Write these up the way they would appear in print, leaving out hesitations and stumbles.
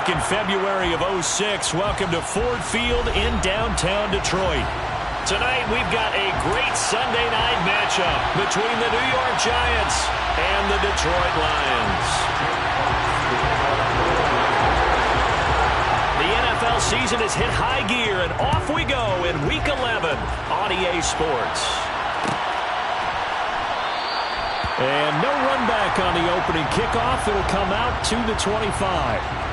back in February of '06. Welcome to Ford Field in downtown Detroit. Tonight we've got a great Sunday night matchup between the New York Giants and the Detroit Lions. The NFL season has hit high gear, and off we go in Week 11 on EA Sports. And no run back on the opening kickoff. It'll come out to the 25.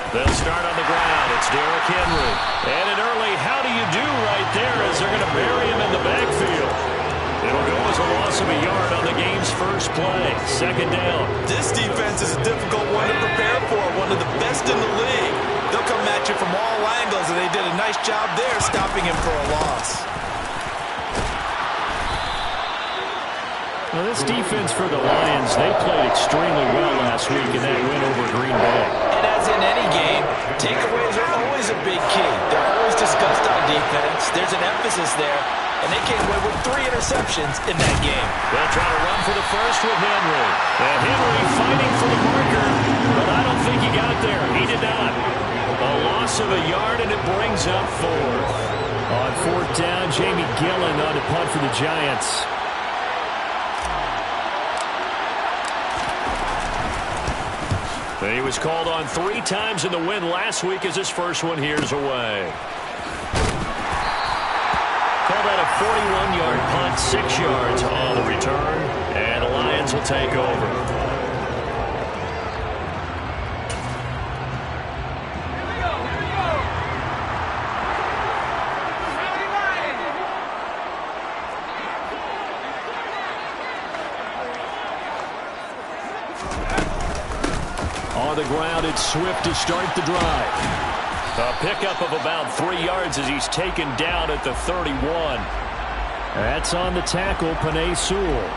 They'll start on the ground. It's Derrick Henry. And an early how do you do right there as they're going to bury him in the backfield. It'll go as a loss of a yard on the game's first play. Second down. This defense is a difficult one to prepare for. One of the best in the league. They'll come at you from all angles, and they did a nice job there stopping him for a loss. Well, this defense for the Lions, they played extremely well last week in that win over Green Bay. And as in any game, takeaways are always a big key. They're always discussed on defense. There's an emphasis there, and they came away with 3 interceptions in that game. They'll try to run for the first with Henry. And Henry fighting for the marker, but I don't think he got there. He did not. A loss of a yard, and it brings up 4th. On 4th down, Jamie Gillen on the punt for the Giants. He was called on 3 times in the win last week as his first one here's away. Call that a 41-yard punt, 6 yards on the return, and the Lions will take over. On the ground, it's Swift to start the drive. A pickup of about 3 yards as he's taken down at the 31. That's on the tackle, Penei Sewell.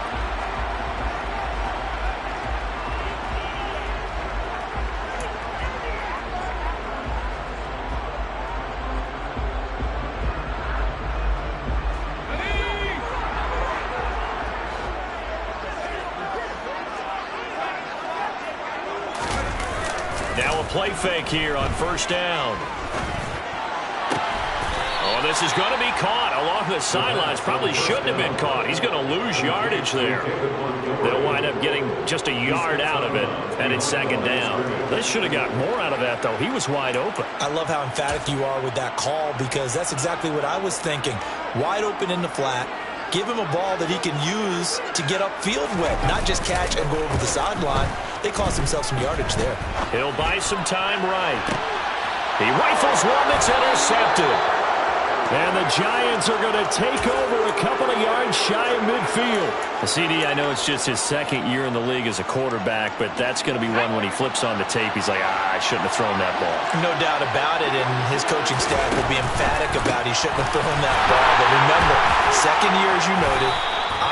Now a play fake here on first down. Oh, this is going to be caught along the sidelines. Probably shouldn't have been caught. He's going to lose yardage there. They'll wind up getting just a yard out of it, and it's second down. They should have got more out of that, though. He was wide open. I love how emphatic you are with that call because that's exactly what I was thinking. Wide open in the flat. Give him a ball that he can use to get upfield with, not just catch and go over the sideline. They cost themselves some yardage there. He'll buy some time right. He rifles one that's intercepted. And the Giants are going to take over a couple of yards shy of midfield. The CD, I know it's just his second year in the league as a quarterback, but that's going to be one when he flips on the tape. He's like, I shouldn't have thrown that ball. No doubt about it, and his coaching staff will be emphatic about he shouldn't have thrown that ball. But remember, second year, as you noted,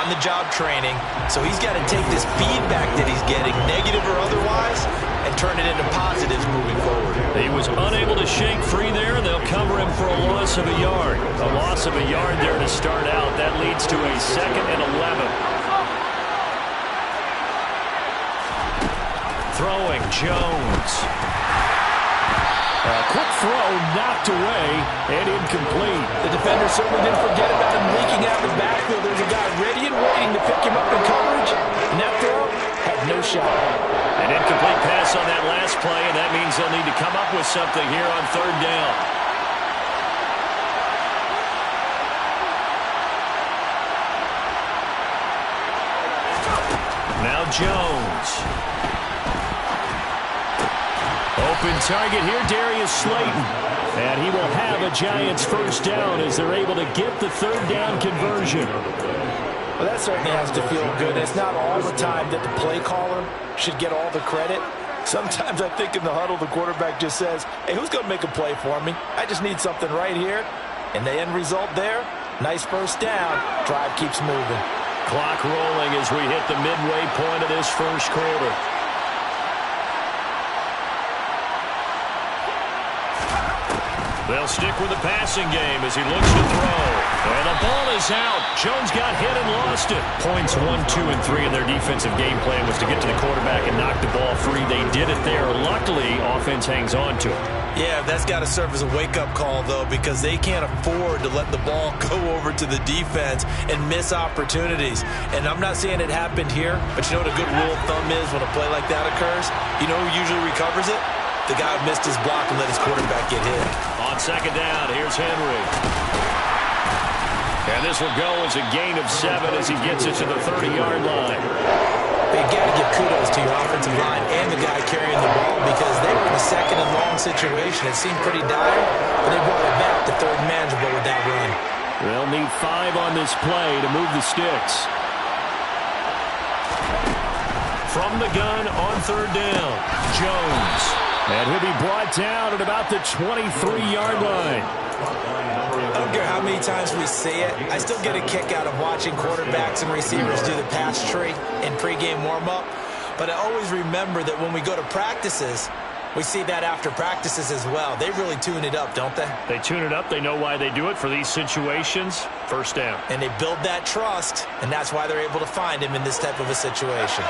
on-the-job training, so he's got to take this feedback that he's getting, negative or otherwise, and turn it into positives moving forward. He was unable to shake free there, and they'll cover him for a loss of a yard. A loss of a yard there to start out. That leads to a 2nd and 11. Throwing, Jones. A quick throw knocked away and incomplete. The defender certainly didn't forget about him leaking out the backfield. There's a guy ready and waiting to pick him up in coverage, and that throw had no shot. An incomplete pass on that last play, and that means they'll need to come up with something here on 3rd down. Now Jones. Open target here, Darius Slayton. And he will have a Giants first down as they're able to get the 3rd down conversion. Well, that certainly has to feel good. It's not all the time that the play caller should get all the credit. Sometimes I think in the huddle, the quarterback just says, hey, who's going to make a play for me? I just need something right here. And the end result there, nice first down. Drive keeps moving. Clock rolling as we hit the midway point of this first quarter. They'll stick with the passing game as he looks to throw. And the ball is out. Jones got hit and lost it. Points 1, 2, and 3 in their defensive game plan was to get to the quarterback and knock the ball free. They did it there. Luckily, offense hangs on to it. Yeah, that's got to serve as a wake-up call, though, because they can't afford to let the ball go over to the defense and miss opportunities. And I'm not saying it happened here, but you know what a good rule of thumb is when a play like that occurs? You know who usually recovers it? The guy who missed his block and let his quarterback get hit. On second down, here's Henry. And this will go as a gain of 7 as he gets it to the 30-yard line. You got to give kudos to your offensive line and the guy carrying the ball because they were in a second and long situation. It seemed pretty dire, but they brought it back to third manageable with that run. They'll need 5 on this play to move the sticks. From the gun on third down, Jones. And he'll be brought down at about the 23-yard line. I don't care how many times we see it. I still get a kick out of watching quarterbacks and receivers do the pass tree in pregame warm-up. But I always remember that when we go to practices, we see that after practices as well. They really tune it up, don't they? They tune it up. They know why they do it for these situations. First down. And they build that trust, and that's why they're able to find him in this type of a situation.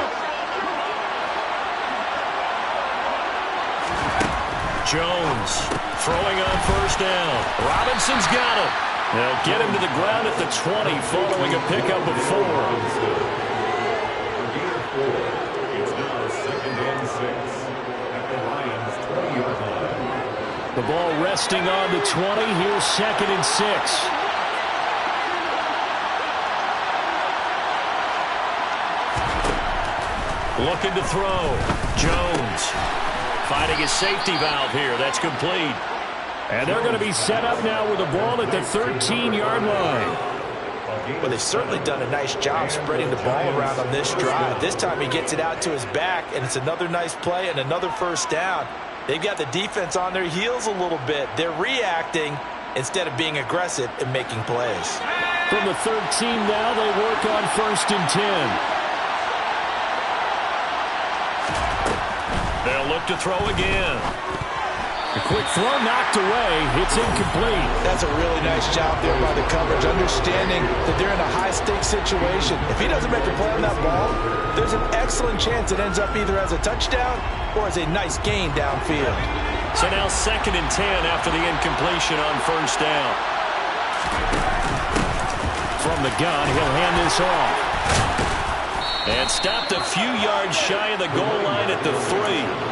Jones throwing on first down. Robinson's got it. They'll get him to the ground at the 20 following a pickup of 4. It's now 2nd and 6 at the Lions' 20-yard line. The ball resting on the 20. Here's 2nd and 6. Looking to throw. Jones. Finding his safety valve here. That's complete. And they're going to be set up now with the ball at the 13-yard line. Well, they've certainly done a nice job spreading the ball around on this drive. This time he gets it out to his back, and it's another nice play and another first down. They've got the defense on their heels a little bit. They're reacting instead of being aggressive and making plays. From the 13 now, they work on 1st and 10. They'll look to throw again. A quick throw knocked away. It's incomplete. That's a really nice job there by the coverage, understanding that they're in a high-stakes situation. If he doesn't make a play on that ball, there's an excellent chance it ends up either as a touchdown or as a nice gain downfield. So now 2nd and 10 after the incompletion on first down. From the gun, he'll hand this off. And stopped a few yards shy of the goal line at the 3.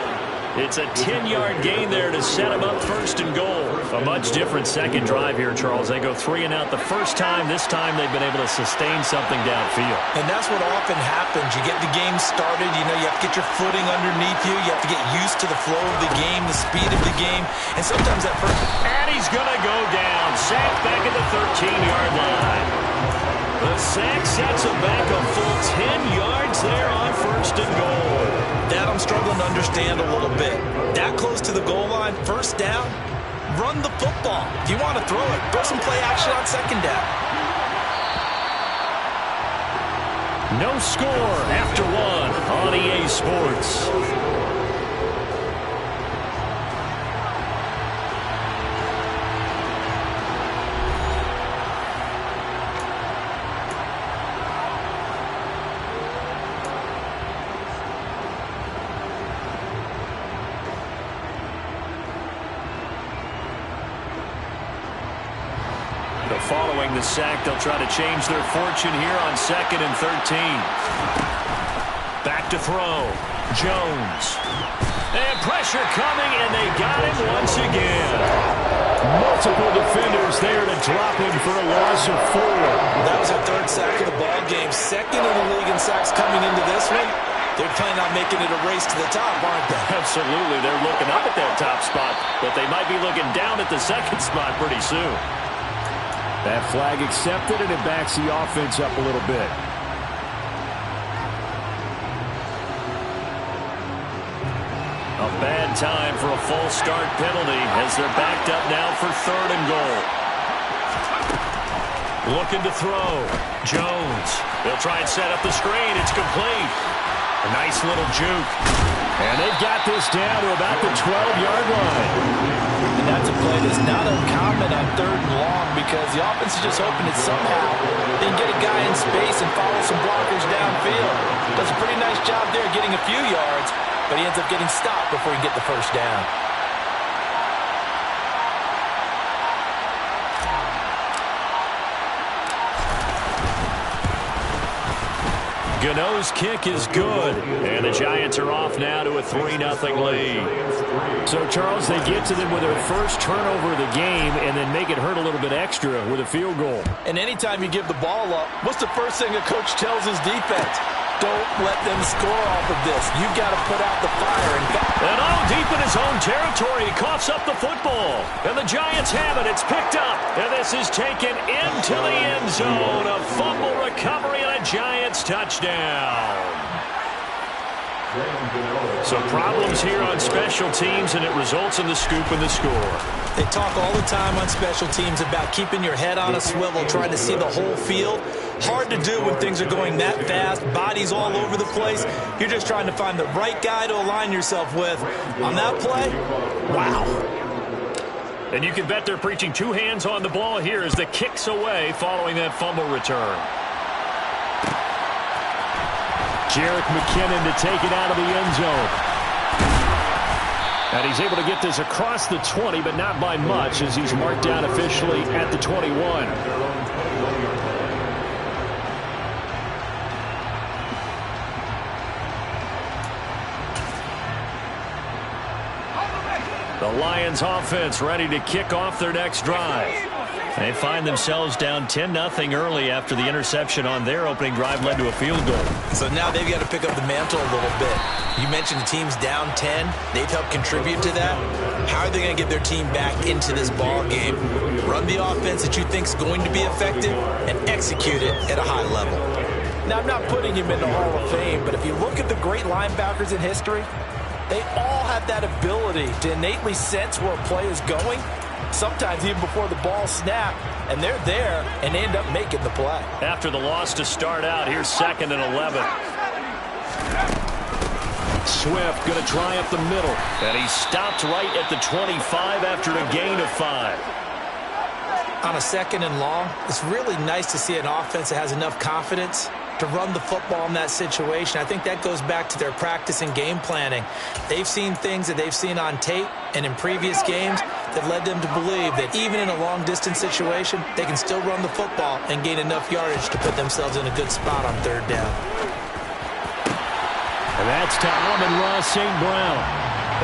It's a 10-yard gain there to set him up 1st and goal. A much different second drive here, Charles. They go 3 and out the first time. This time they've been able to sustain something downfield. And that's what often happens. You get the game started. You know, you have to get your footing underneath you. You have to get used to the flow of the game, the speed of the game. And sometimes that first... And he's going to go down. Sacked back at the 13-yard line. The sack sets him back a full 10 yards there on 1st and goal. That I'm struggling to understand a little bit. That close to the goal line, 1st down, run the football. If you want to throw it, throw some play action on 2nd down. No score after 1 on EA Sports. Following the sack, they'll try to change their fortune here on 2nd and 13. Back to throw. Jones. And pressure coming, and they got him once again. Multiple defenders there to drop him for a loss of 4. That was their 3rd sack of the ball game. 2nd in the league in sacks coming into this one. They're planning on making it a race to the top, aren't they? Absolutely. They're looking up at that top spot, but they might be looking down at the 2nd spot pretty soon. That flag accepted, and it backs the offense up a little bit. time for a false start penalty as they're backed up now for 3rd and goal. Looking to throw. Jones. They'll try and set up the screen. It's complete. A nice little juke. And they've got this down to about the 12-yard line. And that's a play that's not uncommon on 3rd and long because the offense is just hoping that somehow they can get a guy in space and follow some blockers downfield. Does a pretty nice job there getting a few yards, but he ends up getting stopped before he can get the first down. Gano's kick is good, and the Giants are off now to a 3-0 lead. So, Charles, they get to them with their first turnover of the game and then make it hurt a little bit extra with a field goal. And anytime you give the ball up, what's the first thing a coach tells his defense? Don't let them score off of this. You've got to put out the fire. And deep in his own territory, he coughs up the football. And the Giants have it. It's picked up. And this is taken into the end zone. A fumble recovery and a Giants touchdown. Some problems here on special teams, and it results in the scoop and the score. They talk all the time on special teams about keeping your head on a swivel, trying to see the whole field. Hard to do when things are going that fast, bodies all over the place. You're just trying to find the right guy to align yourself with. On that play, wow. And you can bet they're preaching 2 hands on the ball here as the kick's away following that fumble return. Jerick McKinnon to take it out of the end zone. And he's able to get this across the 20, but not by much as he's marked down officially at the 21. The Lions offense ready to kick off their next drive. They find themselves down 10-0 early after the interception on their opening drive led to a field goal. So now they've got to pick up the mantle a little bit. You mentioned the team's down 10. They've helped contribute to that. How are they going to get their team back into this ball game? Run the offense that you think is going to be effective and execute it at a high level. Now, I'm not putting him in the Hall of Fame, but if you look at the great linebackers in history, they all have that ability to innately sense where a play is going, sometimes even before the ball snapped, and they're there and end up making the play. After the loss to start out, here's 2nd and 11. Swift going to try up the middle, and he stopped right at the 25 after a gain of 5. On a 2nd and long, it's really nice to see an offense that has enough confidence to run the football in that situation. I think that goes back to their practice and game planning. They've seen things that they've seen on tape and in previous games that led them to believe that even in a long-distance situation, they can still run the football and gain enough yardage to put themselves in a good spot on 3rd down. And that's to Amon-Ra St. Brown.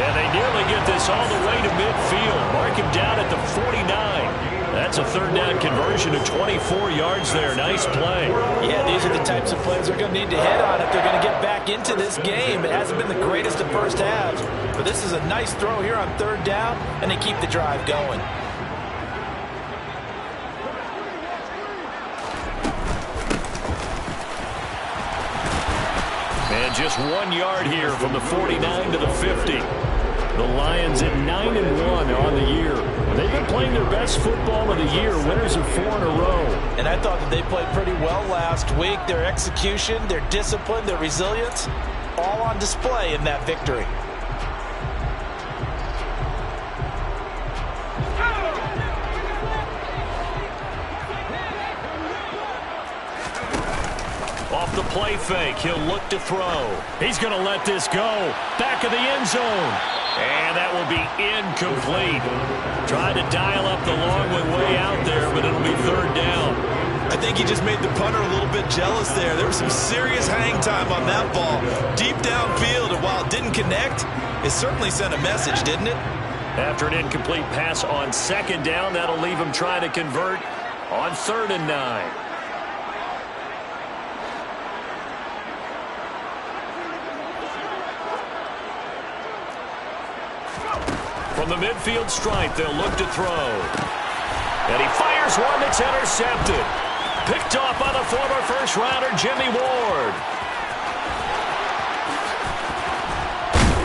And they nearly get this all the way to midfield. Mark him down at the 49. That's a 3rd down conversion of 24 yards there. Nice play. Yeah, these are the types of plays they're going to need to hit on if they're going to get back into this game. It hasn't been the greatest of first halves, but this is a nice throw here on 3rd down, and they keep the drive going. And just 1 yard here from the 49 to the 50. The Lions at 9-1 on the year. They've been playing their best football of the year, winners of 4 in a row. And I thought that they played pretty well last week. Their execution, their discipline, their resilience, all on display in that victory. Off the play fake, he'll look to throw. He's going to let this go. Back of the end zone. And that will be incomplete. Trying to dial up the long way out there, but it'll be 3rd down. I think he just made the punter a little bit jealous there. There was some serious hang time on that ball. Deep downfield, and while it didn't connect, it certainly sent a message, didn't it? After an incomplete pass on 2nd down, that'll leave him trying to convert on 3rd and 9. From the midfield stripe, they'll look to throw. And he fires one that's intercepted. Picked off by the former first-rounder, Jimmy Ward.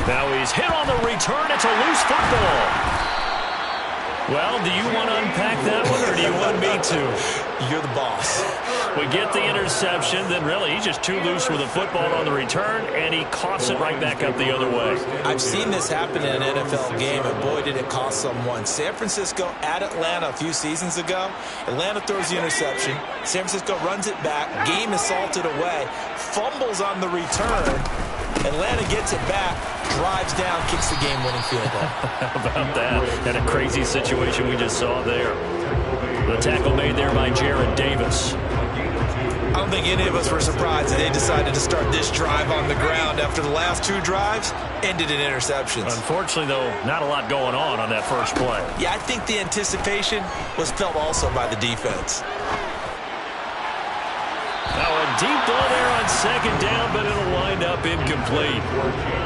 Now he's hit on the return. It's a loose football. Well, do you want to unpack that one, or do you want me to? You're the boss. We get the interception, then really he's just too loose with the football on the return, and he coughs it right back up the other way. I've seen this happen in an NFL game, and boy, did it cost someone. San Francisco at Atlanta a few seasons ago. Atlanta throws the interception. San Francisco runs it back. Game is salted away. Fumbles on the return. Atlanta gets it back, drives down, kicks the game-winning field goal. How about that? And a crazy situation we just saw there. The tackle made there by Jared Davis. I don't think any of us were surprised that they decided to start this drive on the ground after the last two drives ended in interceptions. Unfortunately, though, not a lot going on that first play. Yeah, I think the anticipation was felt also by the defense. Now a deep ball there on second down, but it'll wind up incomplete.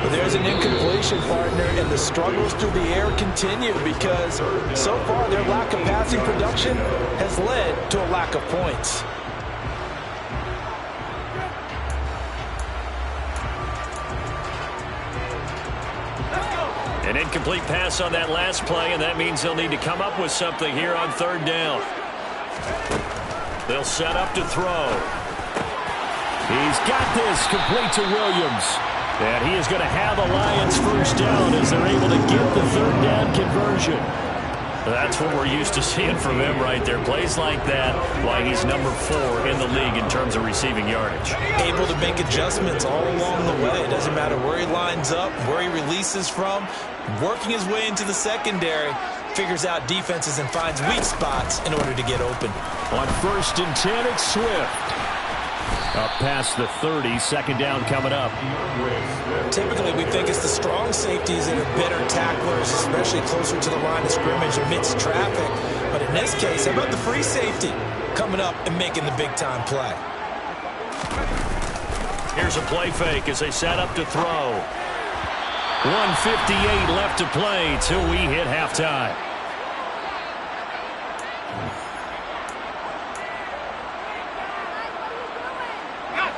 But there's an incompletion, partner, and the struggles through the air continue because so far their lack of passing production has led to a lack of points. An incomplete pass on that last play, and that means they'll need to come up with something here on third down. They'll set up to throw. He's got this complete to Williams. And he is going to have the Lions first down as they're able to get the third down conversion. That's what we're used to seeing from him right there. Plays like that, why he's number 4 in the league in terms of receiving yardage. Able to make adjustments all along the way. It doesn't matter where he lines up, where he releases from. Working his way into the secondary, figures out defenses and finds weak spots in order to get open. On 1st and 10, it's Swift. Up past the 30, second down coming up. Typically, we think it's the strong safeties that are better tacklers, especially closer to the line of scrimmage amidst traffic. But in this case, how about the free safety coming up and making the big-time play? Here's a play fake as they set up to throw. 1:58 left to play till we hit halftime.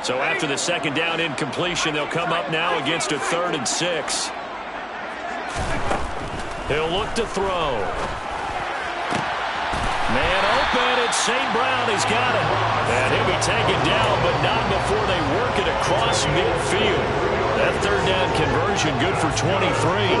So after the second down incompletion, they'll come up now against a 3rd and 6. He'll look to throw. Man open, it's St. Brown. He's got it. And he'll be taken down, but not before they work it across midfield. That third down conversion good for 23.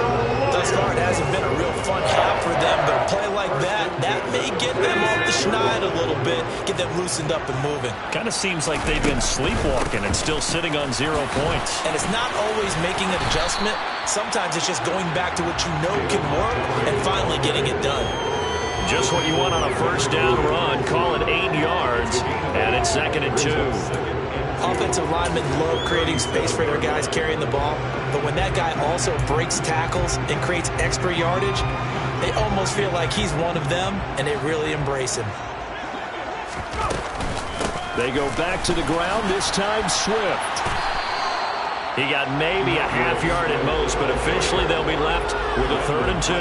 Thus far, it hasn't been a real fun half for them, but a play like that may get them off the schneid a little bit, get them loosened up and moving. Kind of seems like they've been sleepwalking and still sitting on 0 points. And it's not always making an adjustment. Sometimes it's just going back to what you know can work and finally getting it done. Just what you want on a first down run. Call it 8 yards, and it's 2nd and 2. Offensive linemen love creating space for their guys carrying the ball, but when that guy also breaks tackles and creates extra yardage, they almost feel like he's one of them, and they really embrace him. They go back to the ground, this time Swift. He got maybe a half yard at most, but officially they'll be left with a 3rd and 2.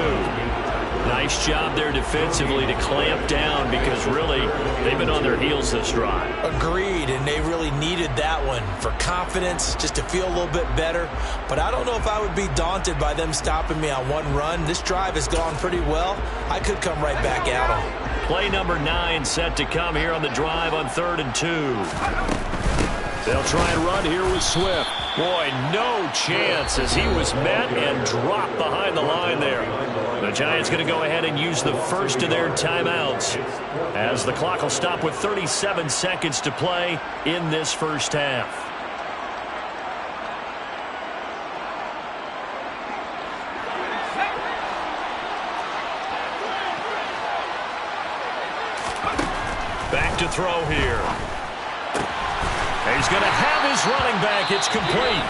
Nice job there defensively to clamp down because really they've been on their heels this drive. Agreed, and they really needed that one for confidence, just to feel a little bit better. But I don't know if I would be daunted by them stopping me on one run. This drive has gone pretty well. I could come right back at them. Play number 9 set to come here on the drive on 3rd and 2. They'll try and run here with Swift. Boy, no chance as he was met and dropped behind the line there. The Giants going to go ahead and use the first of their timeouts as the clock will stop with 37 seconds to play in this first half. Back to throw here. He's going to have his running back. It's complete.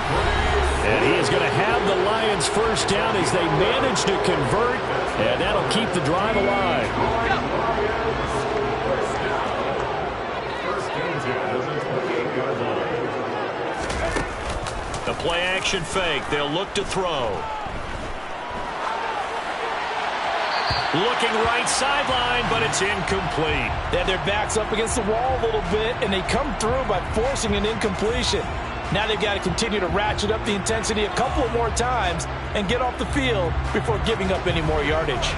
And he is going to have the Lions first down as they manage to convert. And that'll keep the drive alive. The play action fake. They'll look to throw. Looking right sideline, but it's incomplete. They had their backs up against the wall a little bit, and they come through by forcing an incompletion. Now they've got to continue to ratchet up the intensity a couple of more times and get off the field before giving up any more yardage.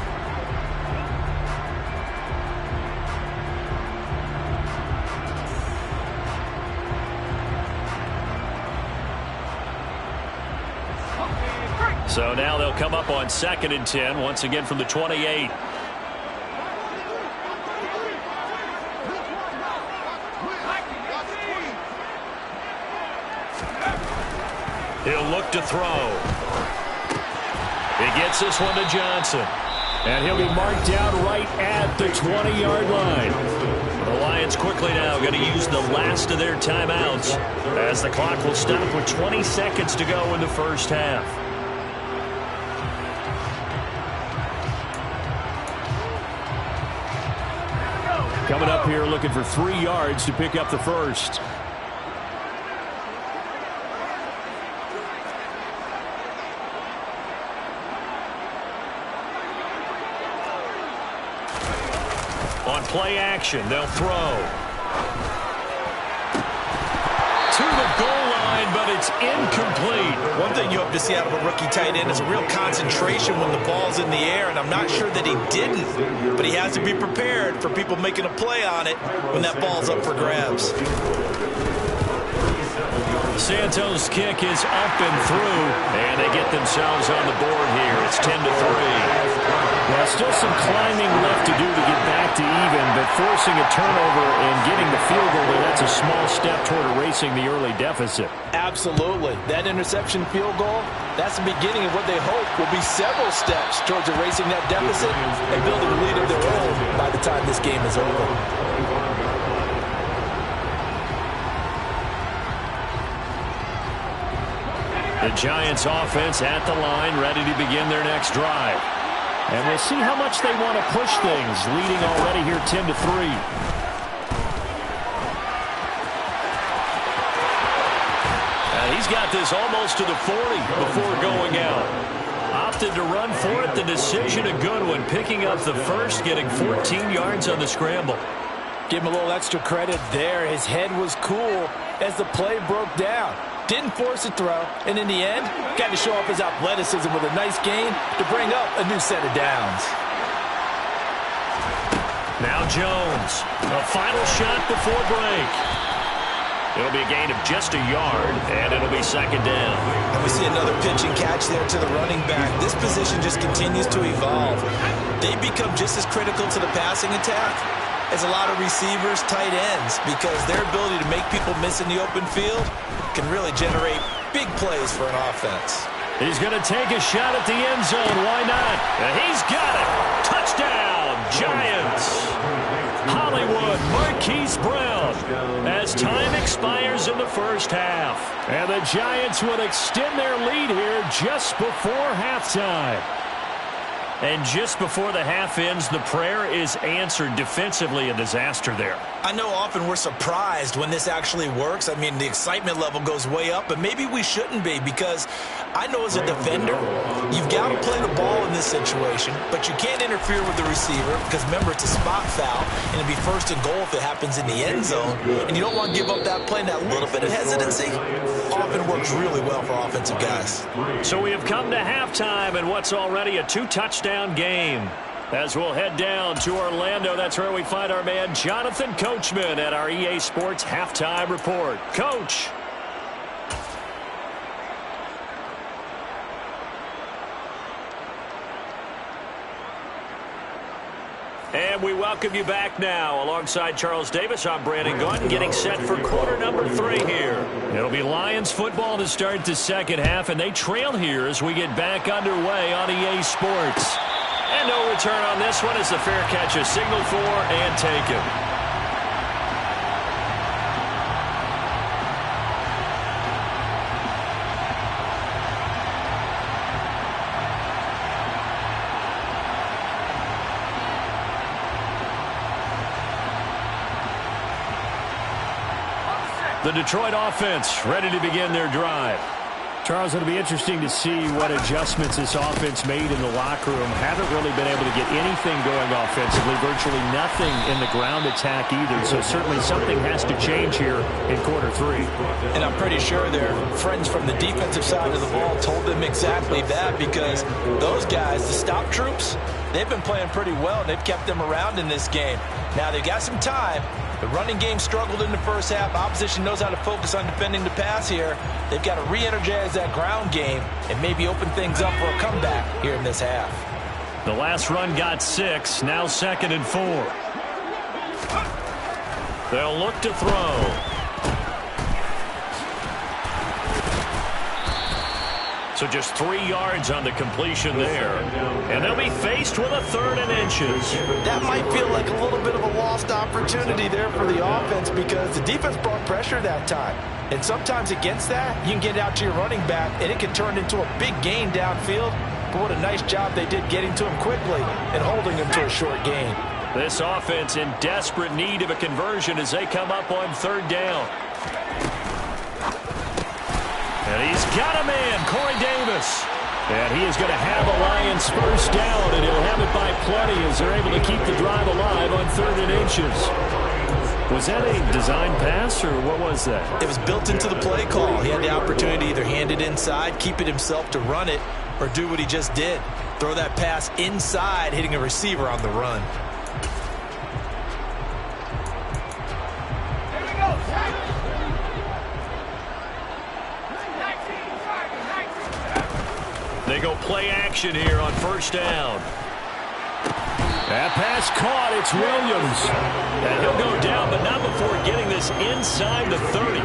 So now they'll come up on 2nd and 10, once again from the 28. He'll look to throw. He gets this one to Johnson. And he'll be marked down right at the 20-yard line. The Lions quickly now going to use the last of their timeouts as the clock will stop with 20 seconds to go in the first half. Coming up here looking for 3 yards to pick up the first. On play action, they'll throw. To the goal line, but it's incomplete. One thing you hope to see out of a rookie tight end is a real concentration when the ball's in the air, and I'm not sure that he didn't, but he has to be prepared for people making a play on it when that ball's up for grabs. Santos' kick is up and through, and they get themselves on the board here. It's 10-3. Well, still some climbing left to do to get back to even, but forcing a turnover and getting the field goal, that's a small step toward erasing the early deficit. Absolutely. That interception field goal, that's the beginning of what they hope will be several steps towards erasing that deficit and building a lead of their own by the time this game is over. The Giants offense at the line, ready to begin their next drive. And we'll see how much they want to push things, leading already here 10-3. He's got this almost to the 40 before going out. Opted to run for it. The decision a good one, picking up the first, getting 14 yards on the scramble. Give him a little extra credit there. His head was cool as the play broke down. Didn't force a throw, and in the end, got to show off his athleticism with a nice gain to bring up a new set of downs. Now Jones, a final shot before break. It'll be a gain of just a yard, and it'll be 2nd down. And we see another pitch and catch there to the running back. This position just continues to evolve. They become just as critical to the passing attack as a lot of receivers, tight ends, because their ability to make people miss in the open field can really generate big plays for an offense. He's going to take a shot at the end zone. Why not? And he's got it. Touchdown, Giants. Hollywood, Marquise Brown, as time expires in the first half. And the Giants would extend their lead here just before halftime. And just before the half ends, the prayer is answered. Defensively, a disaster there. I know often we're surprised when this actually works. I mean, the excitement level goes way up, but maybe we shouldn't be, because I know as a defender, you've got to play the ball in this situation, but you can't interfere with the receiver because, remember, it's a spot foul, and it'd be 1st and goal if it happens in the end zone, and you don't want to give up that play. And that little bit of hesitancy often works really well for offensive guys. So we have come to halftime, and what's already a 2-touchdown game. As we'll head down to Orlando, that's where we find our man Jonathan Coachman at our EA Sports Halftime Report. Coach. And we welcome you back now. Alongside Charles Davis, I'm Brandon Gaudin, getting set for quarter number 3 here. It'll be Lions football to start the second half, and they trail here as we get back underway on EA Sports. And no return on this one as the fair catch is signaled for and taken. The Detroit offense ready to begin their drive. Charles, it'll be interesting to see what adjustments this offense made in the locker room. Haven't really been able to get anything going offensively, virtually nothing in the ground attack either. So certainly something has to change here in quarter three. And I'm pretty sure their friends from the defensive side of the ball told them exactly that, because those guys, the stop troops, they've been playing pretty well. They've kept them around in this game. Now they've got some time. The running game struggled in the first half. Opposition knows how to focus on defending the pass here. They've got to re-energize that ground game and maybe open things up for a comeback here in this half. The last run got 6. Now 2nd and 4. They'll look to throw. So just 3 yards on the completion there. And they'll be faced with a 3rd and inches. That might feel like a little bit of a lost opportunity there for the offense, because the defense brought pressure that time. And sometimes against that, you can get out to your running back, and it can turn into a big gain downfield. But what a nice job they did getting to him quickly and holding him to a short gain. This offense in desperate need of a conversion as they come up on 3rd down. And he's got a man, Corey Davis. And he is going to have the Lions first down, and he'll have it by plenty as they're able to keep the drive alive on 3rd and inches. Was that a design pass, or what was that? It was built into the play call. He had the opportunity to either hand it inside, keep it himself to run it, or do what he just did. Throw that pass inside, hitting a receiver on the run. They go play action here on 1st down. That pass caught. It's Williams. And he'll go down, but not before getting this inside the 30.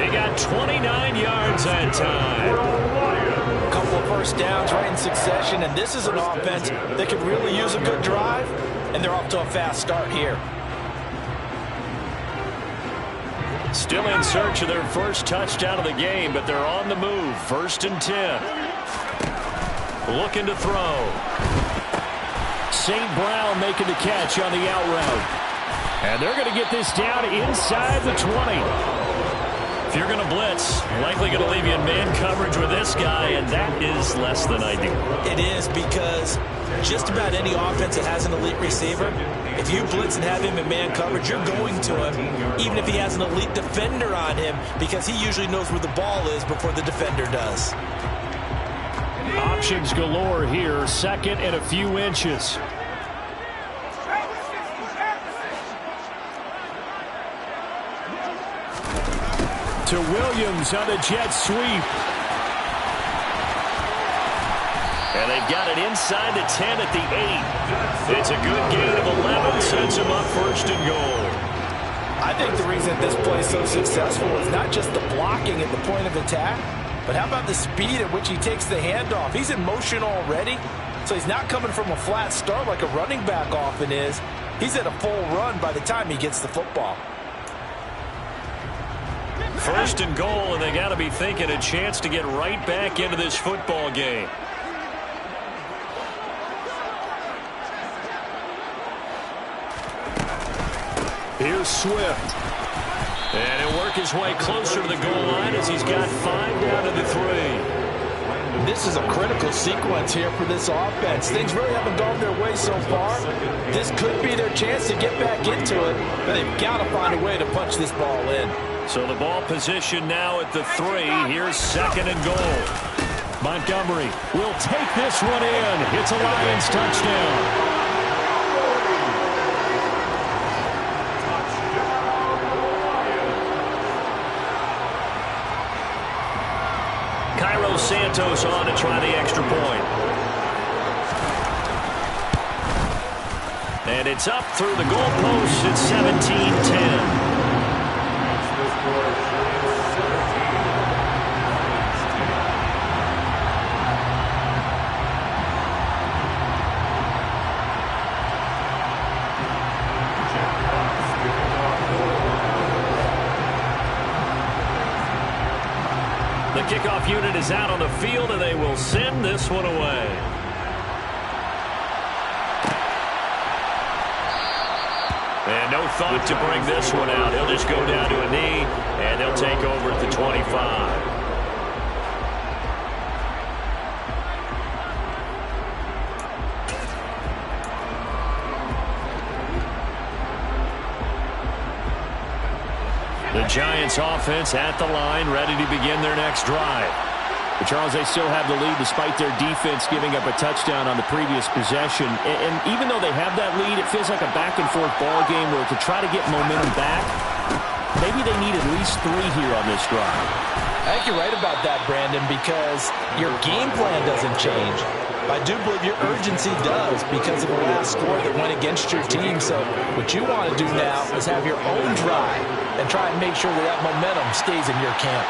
They got 29 yards that time. A couple of 1st downs right in succession, and this is an offense that could really use a good drive, and they're off to a fast start here. Still in search of their first touchdown of the game, but they're on the move. 1st and 10. Looking to throw. St. Brown making the catch on the out route. And they're going to get this down inside the 20. If you're going to blitz, likely going to leave you in man coverage with this guy, and that is less than ideal. It is, because just about any offense that has an elite receiver, if you blitz and have him in man coverage, you're going to him, even if he has an elite defender on him, because he usually knows where the ball is before the defender does. Options galore here. 2nd and a few inches. To Williams on the jet sweep. And they've got it inside the 10 at the 8. It's a good gain of 11. Sets them up 1st and goal. I think the reason this play is so successful is not just the blocking at the point of attack, but how about the speed at which he takes the handoff? He's in motion already, so he's not coming from a flat start like a running back often is. He's at a full run by the time he gets the football. 1st and goal, and they got to be thinking a chance to get right back into this football game. Here's Swift. And he'll work his way closer to the goal line as he's got 5 down to the 3. This is a critical sequence here for this offense. Things really haven't gone their way so far. This could be their chance to get back into it, but they've got to find a way to punch this ball in. So the ball position now at the 3. Here's 2nd and goal. Montgomery will take this one in. It's a Lions touchdown. Santos on to try the extra point. And it's up through the goalpost. It's 17-10. The kickoff unit is out on the field, and they will send this one away. And no thought to bring this one out. He'll just go down to a knee, and they'll take over at the 25. The Giants offense at the line, ready to begin their next drive. But Charles, they still have the lead despite their defense giving up a touchdown on the previous possession. And even though they have that lead, it feels like a back-and-forth ball game where to try to get momentum back, maybe they need at least 3 here on this drive. I think you're right about that, Brandon, because your game plan doesn't change. I do believe your urgency does because of the last score that went against your team. So what you want to do now is have your own drive and try and make sure that that momentum stays in your camp.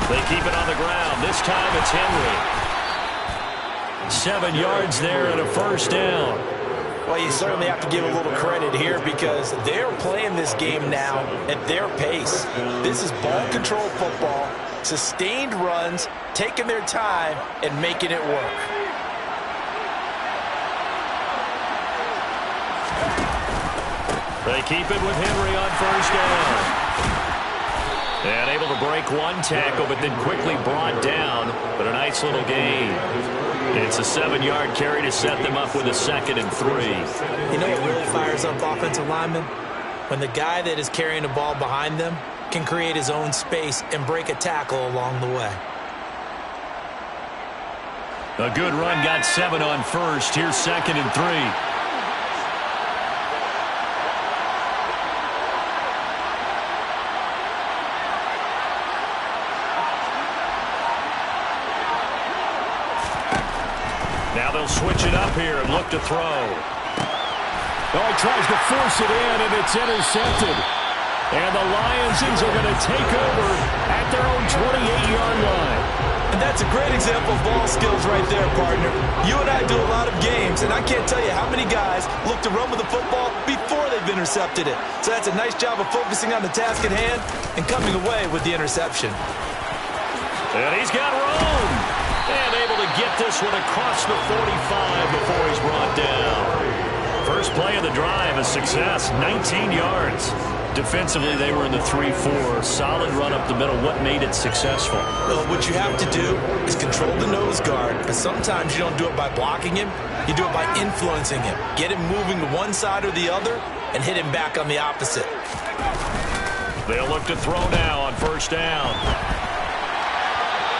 They keep it on the ground. This time it's Henry. 7 yards there and a first down. Well, you certainly have to give a little credit here because they're playing this game now at their pace. This is ball control football, sustained runs, taking their time and making it work. They keep it with Henry on first down. And able to break one tackle, but then quickly brought down. But a nice little gain. It's a 7-yard carry to set them up with a 2nd and 3. You know what really fires up offensive linemen? When the guy that is carrying the ball behind them can create his own space and break a tackle along the way. A good run, got 7 on first. Here's 2nd and 3. Now they'll switch it up here and look to throw. Oh, he tries to force it in, and it's intercepted. And the Lions are going to take over at their own 28-yard line. And that's a great example of ball skills right there, partner. You and I do a lot of games, and I can't tell you how many guys look to run with the football before they've intercepted it. So that's a nice job of focusing on the task at hand and coming away with the interception. And he's got room. And able to get this one across the 45 before he's brought down. First play of the drive, a success, 19 yards. Defensively, they were in the 3-4. Solid run up the middle. What made it successful? Well, what you have to do is control the nose guard. But sometimes you don't do it by blocking him. You do it by influencing him. Get him moving to one side or the other and hit him back on the opposite. They'll look to throw now on first down.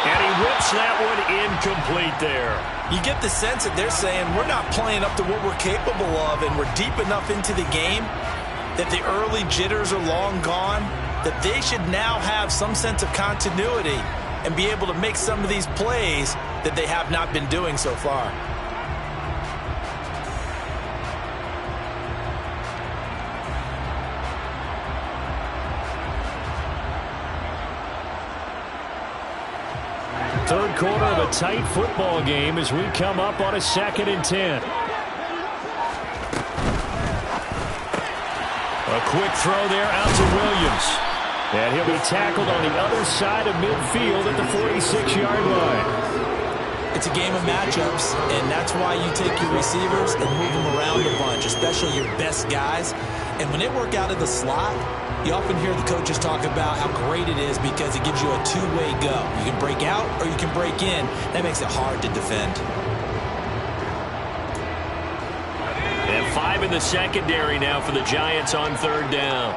And he whips that one incomplete there. You get the sense that they're saying we're not playing up to what we're capable of, and we're deep enough into the game that the early jitters are long gone, that they should now have some sense of continuity and be able to make some of these plays that they have not been doing so far. Third quarter of a tight football game as we come up on a 2nd and 10. A quick throw there out to Williams. And he'll be tackled on the other side of midfield at the 46-yard line. It's a game of matchups, and that's why you take your receivers and move them around a bunch, especially your best guys. And when they work out of the slot, you often hear the coaches talk about how great it is because it gives you a two-way go. You can break out or you can break in. That makes it hard to defend. And 5 in the secondary now for the Giants on third down.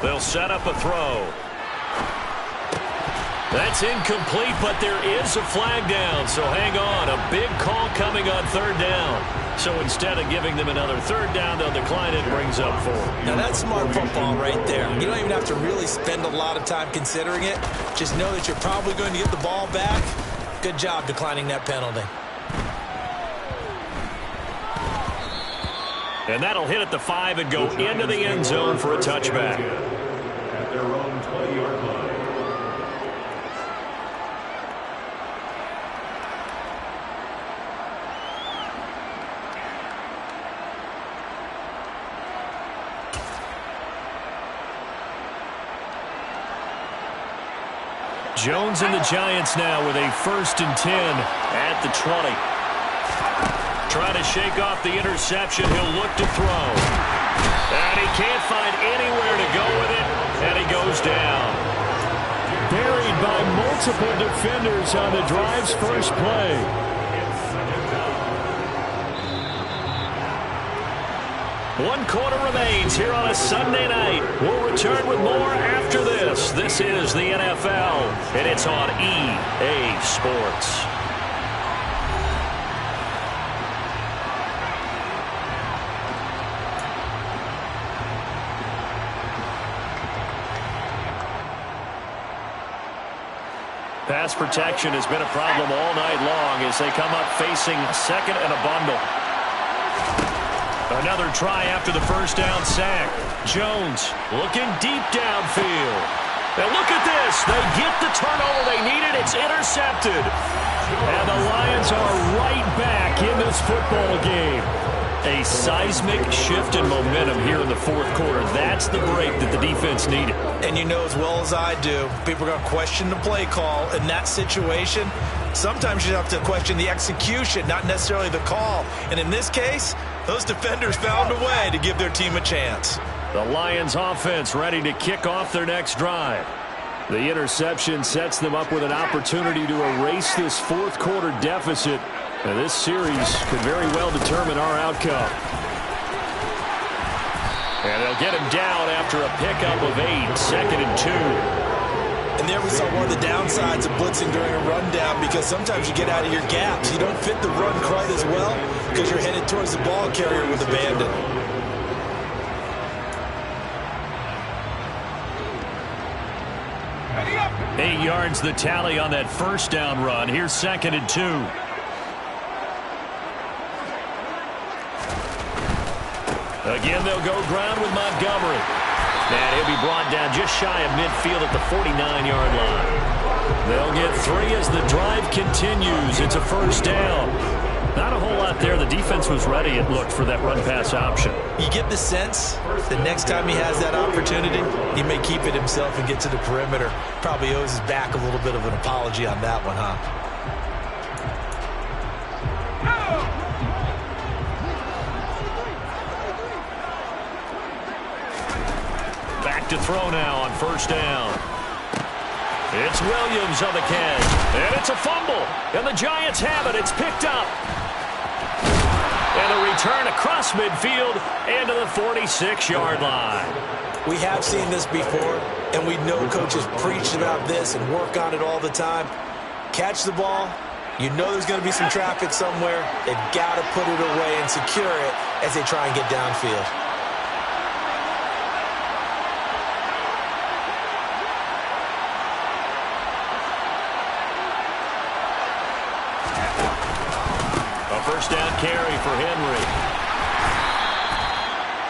They'll set up a throw. That's incomplete, but there is a flag down, so hang on. A big call coming on third down. So instead of giving them another third down, they'll decline it and brings up 4. Now that's smart football right there. You don't even have to really spend a lot of time considering it. Just know that you're probably going to get the ball back. Good job declining that penalty. And that'll hit at the 5 and go into the end zone for a touchback. At their own 20-yard line. Jones and the Giants now with a 1st and 10 at the 20. Trying to shake off the interception. He'll look to throw. And he can't find anywhere to go with it. And he goes down. Buried by multiple defenders on the drive's first play. One quarter remains here on a Sunday night. We'll return with more after this. This is the NFL, and it's on EA Sports. Pass protection has been a problem all night long as they come up facing second and a bundle. Another try after the first down sack. Jones looking deep downfield. And look at this. They get the turnover they needed. It's intercepted. And the Lions are right back in this football game. A seismic shift in momentum here in the fourth quarter. That's the break that the defense needed. And you know as well as I do, people are going to question the play call in that situation. Sometimes you have to question the execution, not necessarily the call. And in this case, those defenders found a way to give their team a chance. The Lions offense ready to kick off their next drive. The interception sets them up with an opportunity to erase this fourth quarter deficit. And this series could very well determine our outcome. And they'll get him down after a pickup of 8, 2nd and 2. And there we saw one of the downsides of blitzing during a rundown, because sometimes you get out of your gaps. You don't fit the run quite as well because you're headed towards the ball carrier with abandon. Eight yards the tally on that first down run. Here's 2nd and 2. Again, they'll go ground with Montgomery. And he'll be brought down just shy of midfield at the 49-yard line. They'll get 3 as the drive continues. It's a first down. Not a whole lot there. The defense was ready, it looked, for that run-pass option. You get the sense the next time he has that opportunity, he may keep it himself and get to the perimeter. Probably owes his back a little bit of an apology on that one, huh? Back to throw now on first down. It's Williams on the catch. And it's a fumble. And the Giants have it. It's picked up. And a return across midfield and to the 46-yard line. We have seen this before, and we know coaches preach about this and work on it all the time. Catch the ball. You know there's going to be some traffic somewhere. They've got to put it away and secure it as they try and get downfield. First down carry for Henry.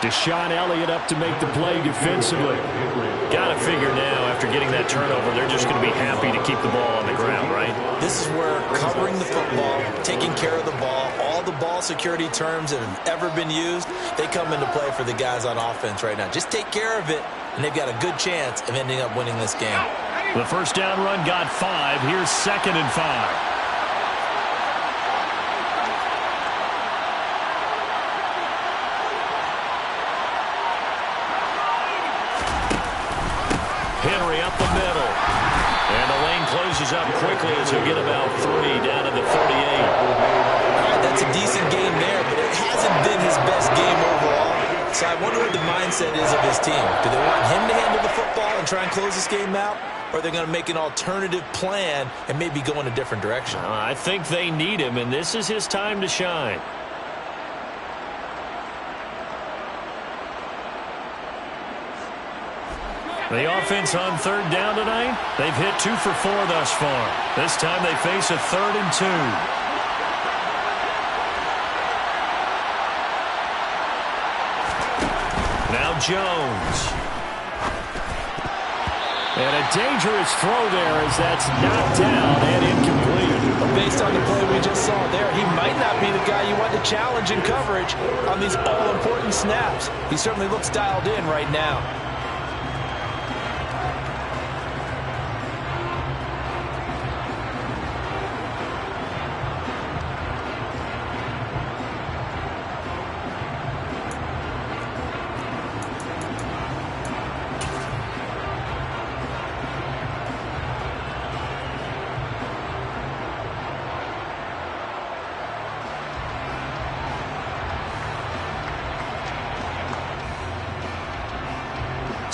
Deshaun Elliott up to make the play defensively. Got to figure now, after getting that turnover, they're just going to be happy to keep the ball on the ground, right? This is where covering the football, taking care of the ball, all the ball security terms that have ever been used, they come into play for the guys on offense right now. Just take care of it, and they've got a good chance of ending up winning this game. The first down run got 5. Here's 2nd and 5. Henry up the middle. And the lane closes up quickly as he'll get about 3 down to the 38. That's a decent game there, but it hasn't been his best game overall. So I wonder what the mindset is of his team. Do they want him to handle the football and try and close this game out? Or are they going to make an alternative plan and maybe go in a different direction? I think they need him, and this is his time to shine. The offense on 3rd down tonight, they've hit 2 for 4 thus far. This time they face a 3rd and 2. Now Jones. And a dangerous throw there as that's knocked down and incomplete. But based on the play we just saw there, he might not be the guy you want to challenge in coverage on these all-important snaps. He certainly looks dialed in right now.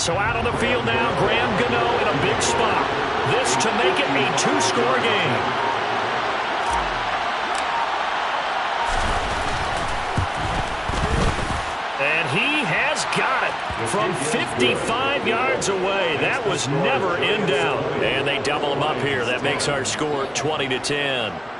So out on the field now, Graham Gano in a big spot. This to make it a two-score game. And he has got it from 55 yards away. That was never in doubt. And they double him up here. That makes our score 20-10.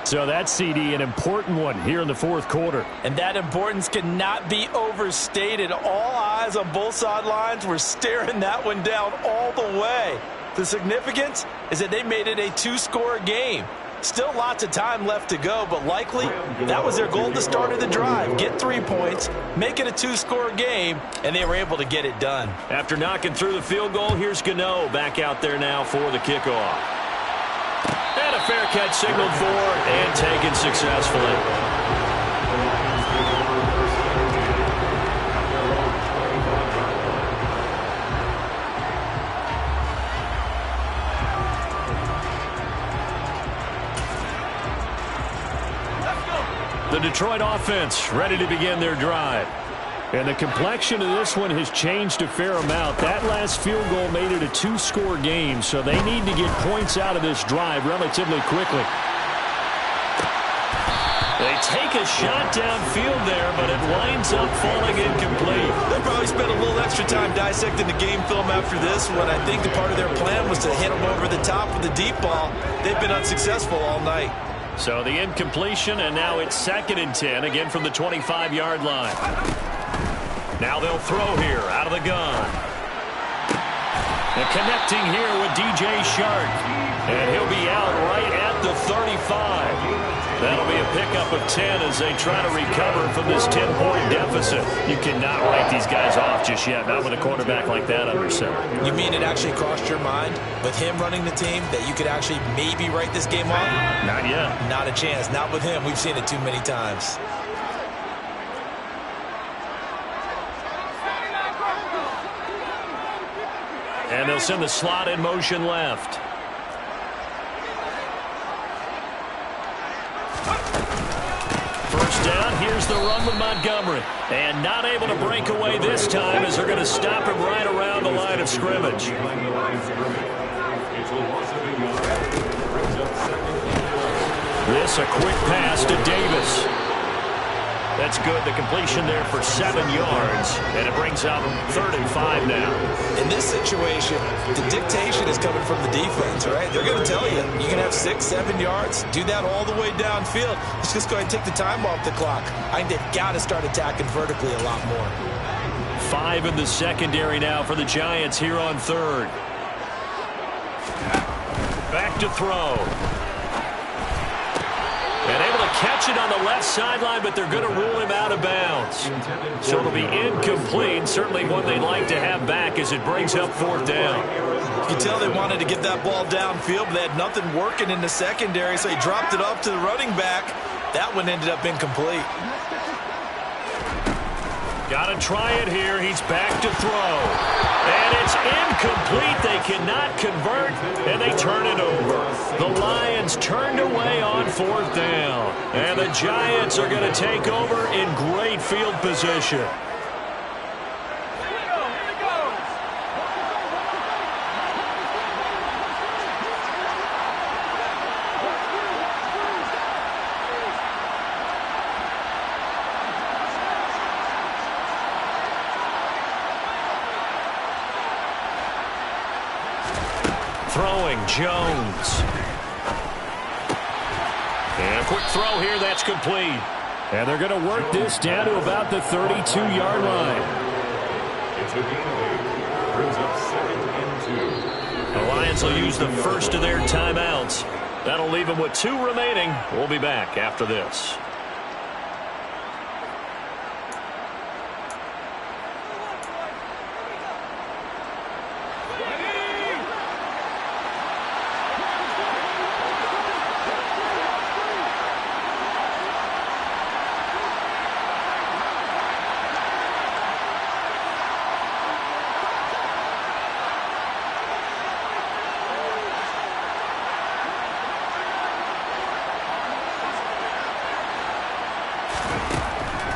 So that's, CD, an important one here in the fourth quarter. And that importance cannot be overstated. All eyes on both sidelines were staring that one down all the way. The significance is that they made it a two-score game. Still lots of time left to go, but likely that was their goal at the start of the drive. Get 3 points, make it a two-score game, and they were able to get it done. After knocking through the field goal, here's Gano back out there now for the kickoff. And a fair catch signaled for and taken successfully. The Detroit offense ready to begin their drive. And the complexion of this one has changed a fair amount. That last field goal made it a two-score game, so they need to get points out of this drive relatively quickly. They take a shot downfield there, but it winds up falling incomplete. They probably spent a little extra time dissecting the game film after this one. I think the part of their plan was to hit them over the top with the deep ball. They've been unsuccessful all night. So the incompletion, and now it's 2nd and 10, again from the 25-yard line. Now they'll throw here out of the gun. And connecting here with DJ Shark. And he'll be out right at the 35. That'll be a pickup of 10 as they try to recover from this 10-point deficit. You cannot write these guys off just yet, not with a quarterback like that under center. You mean it actually crossed your mind with him running the team that you could actually maybe write this game off? Not yet. Not a chance. Not with him. We've seen it too many times. And they'll send the slot in motion left. First down, here's the run with Montgomery. And not able to break away this time as they're going to stop him right around the line of scrimmage. This a quick pass to Davis. That's good. The completion there for 7 yards. And it brings up 3rd and 5 now. In this situation, the dictation is coming from the defense, right? They're going to tell you, you can have 6, 7 yards. Do that all the way downfield. Let's just go ahead and take the time off the clock. I think they've got to start attacking vertically a lot more. 5 in the secondary now for the Giants here on 3rd. Back to throw. And able to catch it on the left sideline, but they're going to rule him out of bounds. So it'll be incomplete. Certainly one they'd like to have back as it brings up 4th down. You can tell they wanted to get that ball downfield, but they had nothing working in the secondary, so he dropped it off to the running back. That one ended up incomplete. Got to try it here. He's back to throw. And it's incomplete. They cannot convert, and they turn it over. The Lions turned away on 4th down. And the Giants are going to take over in great field position. Throwing, Jones. And a quick throw here, that's complete. And they're going to work this down to about the 32-yard line. It's a game brings up 2nd and 2. The Lions will use the first of their timeouts. That'll leave them with 2 remaining. We'll be back after this.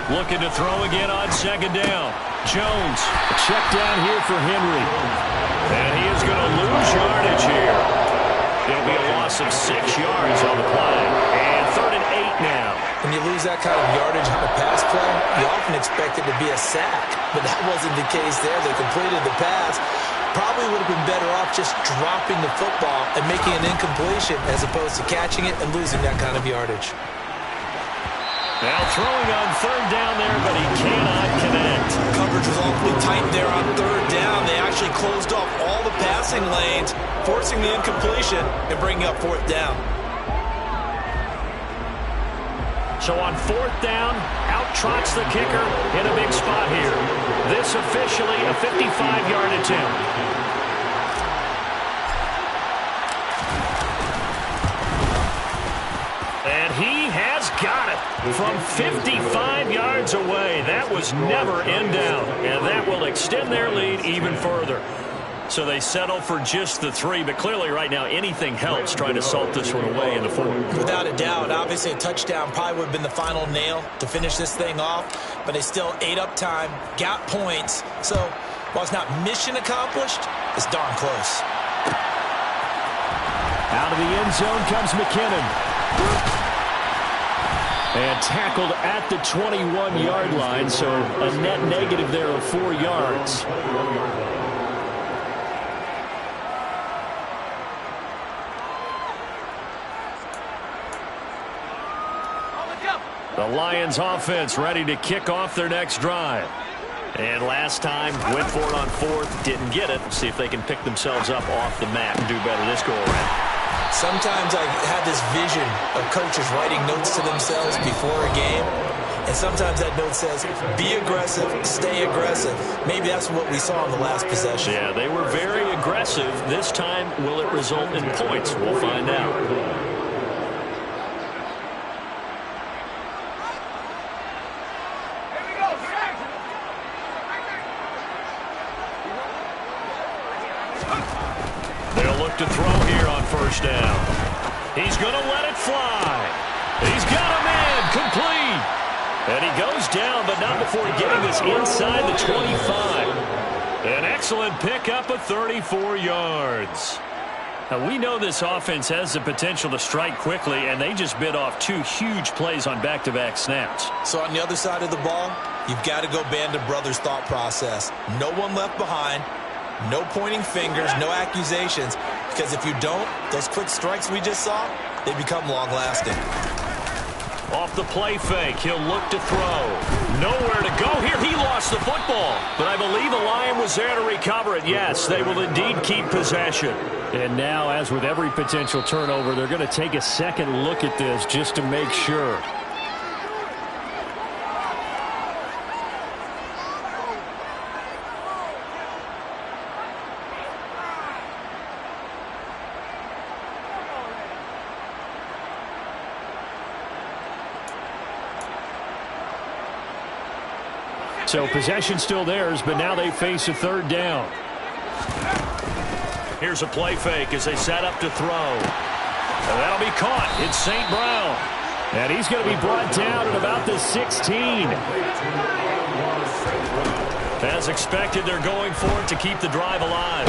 Looking to throw again on second down. Jones, check down here for Henry. And he is going to lose yardage here. It'll be a loss of 6 yards on the play. And 3rd and 8 now. When you lose that kind of yardage on a pass play, you often expect it to be a sack. But that wasn't the case there. They completed the pass. Probably would have been better off just dropping the football and making an incompletion as opposed to catching it and losing that kind of yardage. Now throwing on 3rd down there, but he cannot connect. Coverage was awfully tight there on 3rd down. They actually closed off all the passing lanes, forcing the incompletion and bringing up 4th down. So on 4th down, out trots the kicker in a big spot here. This officially a 55-yard attempt. And he has got it from 55 yards away. That was never in doubt, and that will extend their lead even further. So they settle for just the 3, but clearly right now anything helps trying to salt this one away in the 4th. Without a doubt, obviously a touchdown probably would have been the final nail to finish this thing off, but they still ate up time, got points. So while it's not mission accomplished, it's darn close. Out of the end zone comes McKinnon. And tackled at the 21-yard line, so a net negative there of 4 yards. The Lions offense ready to kick off their next drive. And last time, went for it on 4th, didn't get it. See if they can pick themselves up off the mat and do better this go-around. Sometimes I have this vision of coaches writing notes to themselves before a game. And sometimes that note says, be aggressive, stay aggressive. Maybe that's what we saw in the last possession. Yeah, they were very aggressive. This time, will it result in points? We'll find out. They'll look to throw here on 1st down. He's going to let it fly. He's got a man complete. And he goes down, but not before getting this inside the 25. An excellent pickup of 34 yards. Now, we know this offense has the potential to strike quickly, and they just bit off 2 huge plays on back-to-back snaps. So on the other side of the ball, you've got to go band of brothers thought process. No one left behind. No pointing fingers, no accusations, because if you don't, those quick strikes we just saw, they become long-lasting. Off the play fake, he'll look to throw. Nowhere to go here. He lost the football, but I believe the Lion was there to recover it. Yes, they will indeed keep possession. And now, as with every potential turnover, they're going to take a second look at this just to make sure. So possession still theirs, but now they face a 3rd down. Here's a play fake as they set up to throw. And that'll be caught. It's St. Brown. And he's going to be brought down at about the 16. As expected, they're going for it to keep the drive alive.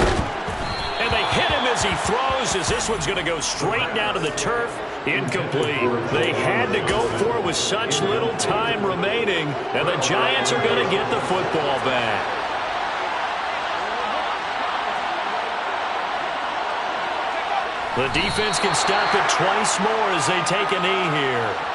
And they hit him as he throws, as this one's going to go straight down to the turf. Incomplete. They had to go for it with such little time remaining, and the Giants are going to get the football back. The defense can stop it twice more as they take a knee here.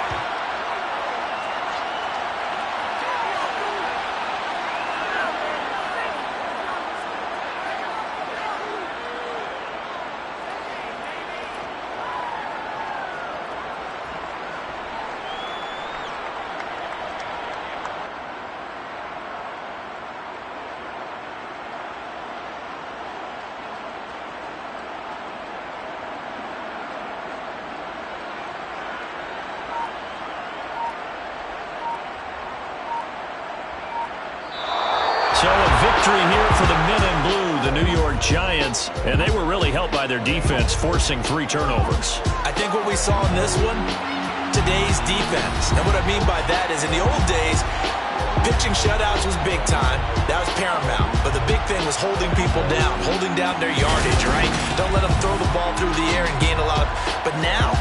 So a victory here for the men in blue, the New York Giants, and they were really helped by their defense forcing 3 turnovers. I think what we saw in this one, to today's defense. And what I mean by that is in the old days, pitching shutouts was big time. That was paramount. But the big thing was holding people down, holding down their yardage, right? Don't let them throw the ball through the air and gain a lot of... But now,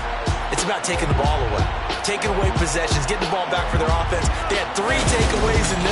it's about taking the ball away. Taking away possessions, getting the ball back for their offense. They had 3 takeaways in this